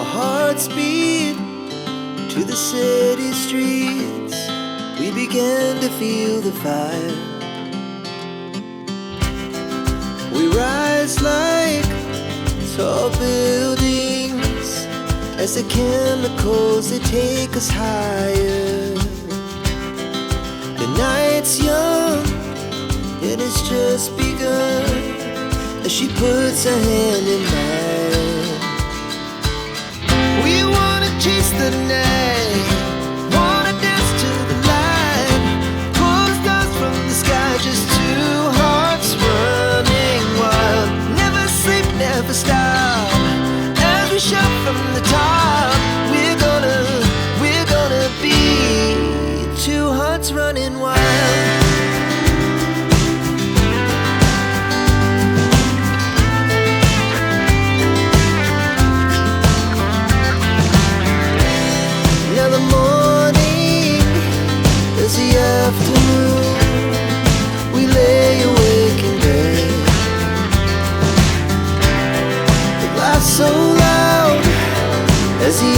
Our hearts beat to the city streets. We began to feel the fire. We rise like tall buildings as the chemicals, they take us higher. The night's young, it has just begun, as she puts her hand in mine. We wanna chase the night, wanna dance to the light, pull the stars from the sky, just two hearts running wild. Never sleep, never stop, as we shout from the top. We're gonna be two hearts running wild. Now the morning is the afternoon. We lay awake in bed. The laughs so loud as the